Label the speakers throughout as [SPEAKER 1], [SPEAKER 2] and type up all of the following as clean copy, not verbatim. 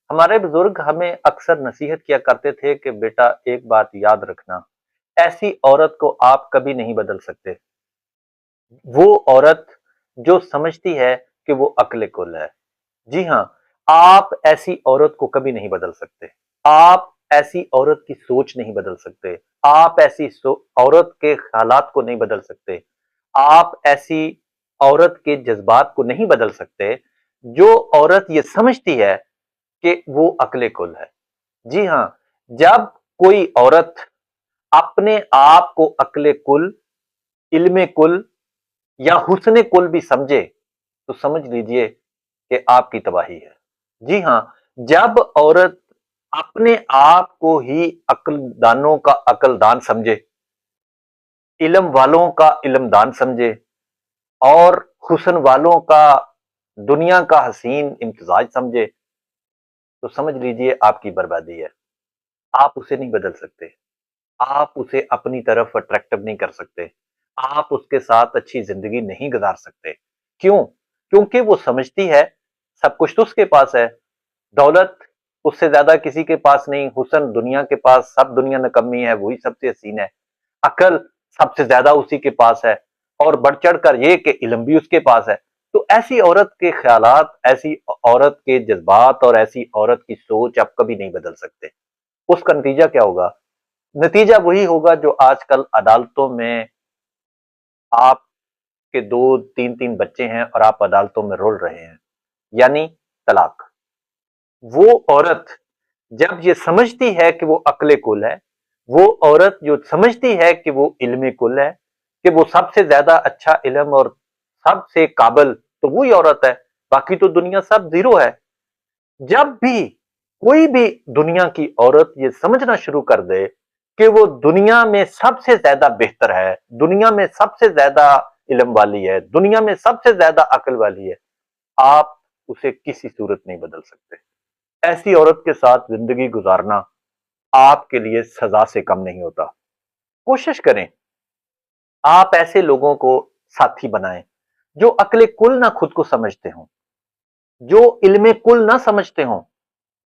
[SPEAKER 1] ہمارے بزرگ ہمیں اکثر نصیحت کیا کرتے تھے کہ بیٹا ایک بات یاد رکھنا، ایسی عورت کو آپ کبھی نہیں بدل سکتے، وہ عورت جو سمجھتی ہے کہ وہ عقل کل ہے۔ جی ہاں، آپ ایسی عورت کو کبھی نہیں بدل سکتے، آپ ایسی عورت کی سوچ نہیں بدل سکتے، آپ ایسی عورت کے خیالات کو نہیں بدل سکتے، آپ ایسی عورت کے جذبات کو نہیں بدل سکتے جو عورت یہ سمجھتی ہے کہ وہ عقل کل ہے۔ جی ہاں، جب کوئی عورت اپنے آپ کو عقل کل، علم کل یا حسن کل بھی سمجھے تو سمجھ لیجئے کہ آپ کی تباہی ہے۔ جی ہاں، جب عورت اپنے آپ کو ہی عقل دانوں کا عقل دان سمجھے، علم والوں کا علم دان سمجھے اور حسن والوں کا دنیا کا حسین امتزاج سمجھے تو سمجھ لیجئے آپ کی بربادی ہے۔ آپ اسے نہیں بدل سکتے، آپ اسے اپنی طرف اٹریکٹو نہیں کر سکتے، آپ اس کے ساتھ اچھی زندگی نہیں گزار سکتے۔ کیوں؟ کیونکہ وہ سمجھتی ہے سب کچھ تو اس کے پاس ہے، دولت اس سے زیادہ کسی کے پاس نہیں، حسن دنیا کے پاس، سب دنیا نکمی ہے، وہی سب سے حسین ہے، عقل سب سے زیادہ اسی کے پاس ہے، اور بڑھ چڑھ کر یہ کہ علم بھی اس کے پاس ہے۔ تو ایسی عورت کے خیالات، ایسی عورت کے جذبات اور ایسی عورت کی سوچ آپ کبھی نہیں بدل سکتے۔ اس کا نتیجہ کیا ہوگا؟ نتیجہ وہی ہوگا جو آج کل عدالتوں میں آپ کے دو تین تین بچے ہیں اور آپ عدالتوں میں رول رہے ہیں، یعنی طلاق۔ وہ عورت جب یہ سمجھتی ہے کہ وہ عقل کل ہے، وہ عورت جو سمجھتی ہے کہ وہ علم کل ہے، کہ وہ سب سے زیادہ اچھا علم اور سب سے قابل تو وہی عورت ہے، باقی تو دنیا سب زیرو ہے۔ جب بھی کوئی بھی دنیا کی عورت یہ سمجھنا شروع کر دے کہ وہ دنیا میں سب سے زیادہ بہتر ہے، دنیا میں سب سے زیادہ علم والی ہے، دنیا میں سب سے زیادہ عقل والی ہے، آپ اسے کسی صورت نہیں بدل سکتے۔ ایسی عورت کے ساتھ زندگی گزارنا آپ کے لیے سزا سے کم نہیں ہوتا۔ کوشش کریں آپ ایسے لوگوں کو ساتھی بنائیں جو عقل کل نہ خود کو سمجھتے ہوں، جو علم کل نہ سمجھتے ہوں،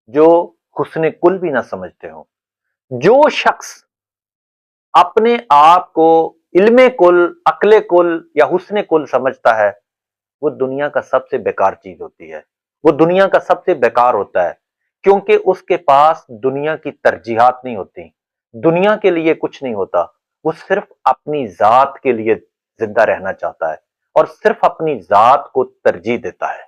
[SPEAKER 1] جو حسن کل بھی نہ سمجھتے ہوں۔ جو شخص اپنے آپ کو علم کل، عقل کل یا حسن کل سمجھتا ہے وہ دنیا کا سب سے بیکار چیز ہوتی ہے، وہ دنیا کا سب سے بیکار ہوتا ہے، کیونکہ اس کے پاس دنیا کی ترجیحات نہیں ہوتی، دنیا کے لیے کچھ نہیں ہوتا، وہ صرف اپنی ذات کے لیے زندہ رہنا چاہتا ہے اور صرف اپنی ذات کو ترجیح دیتا ہے۔